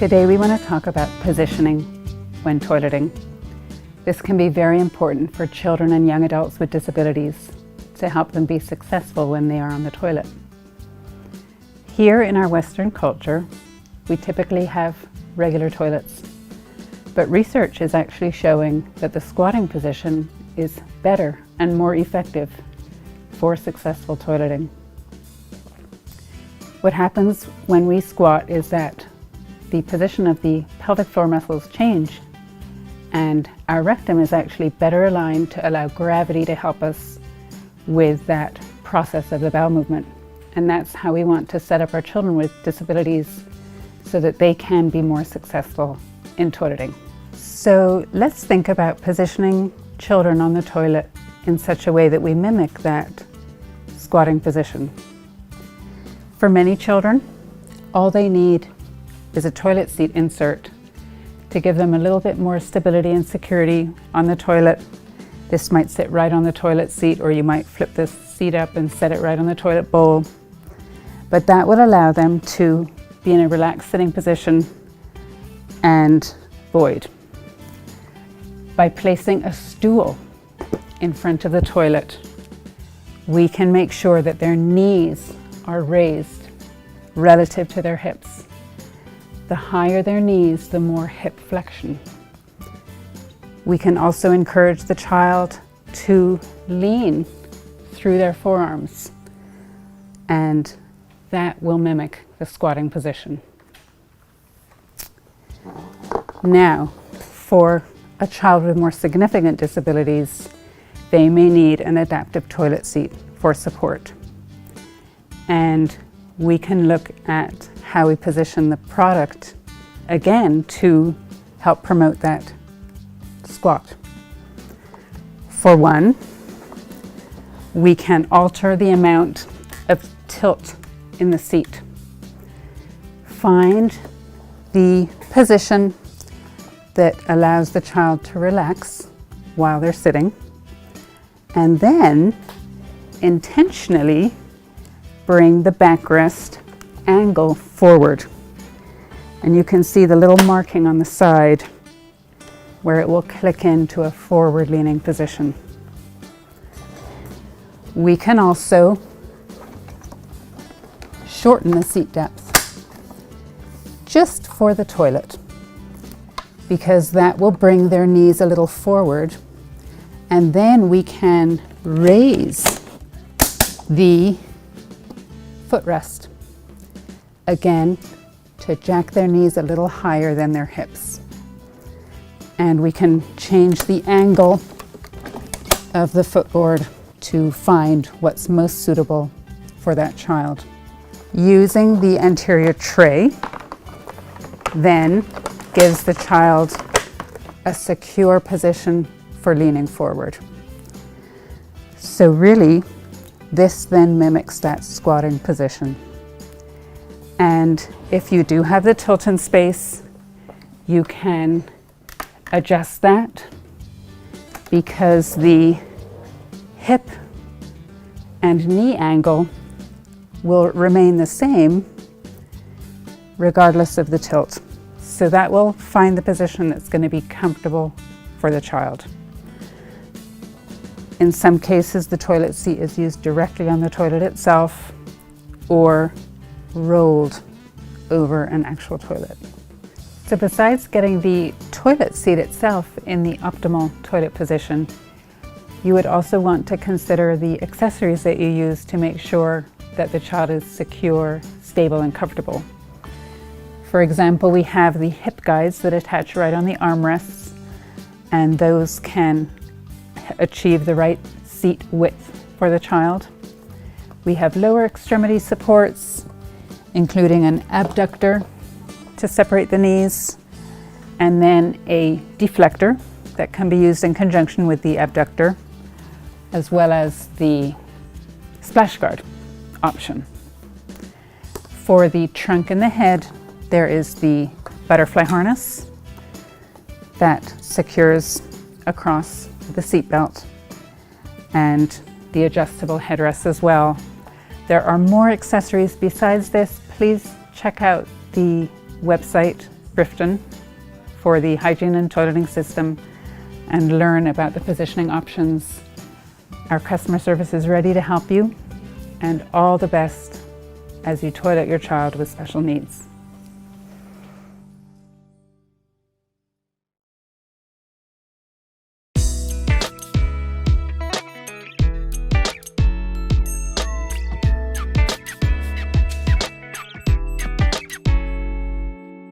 Today we want to talk about positioning when toileting. This can be very important for children and young adults with disabilities to help them be successful when they are on the toilet. Here in our Western culture, we typically have regular toilets, but research is actually showing that the squatting position is better and more effective for successful toileting. What happens when we squat is that the position of the pelvic floor muscles change, and our rectum is actually better aligned to allow gravity to help us with that process of the bowel movement. And that's how we want to set up our children with disabilities so that they can be more successful in toileting. So let's think about positioning children on the toilet in such a way that we mimic that squatting position. For many children, all they need is a toilet seat insert to give them a little bit more stability and security on the toilet. This might sit right on the toilet seat, or you might flip this seat up and set it right on the toilet bowl. But that would allow them to be in a relaxed sitting position and void. By placing a stool in front of the toilet, we can make sure that their knees are raised relative to their hips. The higher their knees, the more hip flexion. We can also encourage the child to lean through their forearms, and that will mimic the squatting position. Now, for a child with more significant disabilities, they may need an adaptive toilet seat for support. And we can look at how we position the product again to help promote that squat. For one, we can alter the amount of tilt in the seat. Find the position that allows the child to relax while they're sitting, and then intentionally bring the backrest angle forward. And you can see the little marking on the side where it will click into a forward leaning position. We can also shorten the seat depth just for the toilet, because that will bring their knees a little forward, and then we can raise the footrest again to jack their knees a little higher than their hips. And we can change the angle of the footboard to find what's most suitable for that child. Using the anterior tray then gives the child a secure position for leaning forward. So really, this then mimics that squatting position. And if you do have the tilt in space, you can adjust that, because the hip and knee angle will remain the same regardless of the tilt. So that will find the position that's going to be comfortable for the child. In some cases, the toilet seat is used directly on the toilet itself or rolled over an actual toilet. So besides getting the toilet seat itself in the optimal toilet position, you would also want to consider the accessories that you use to make sure that the child is secure, stable, and comfortable. For example, we have the hip guides that attach right on the armrests, and those can achieve the right seat width for the child. We have lower extremity supports, including an abductor to separate the knees, and then a deflector that can be used in conjunction with the abductor, as well as the splash guard option. For the trunk and the head, there is the butterfly harness that secures across the seat belt, and the adjustable headrest as well. There are more accessories besides this. Please check out the website Brifton for the hygiene and toileting system and learn about the positioning options. Our customer service is ready to help you, and all the best as you toilet your child with special needs.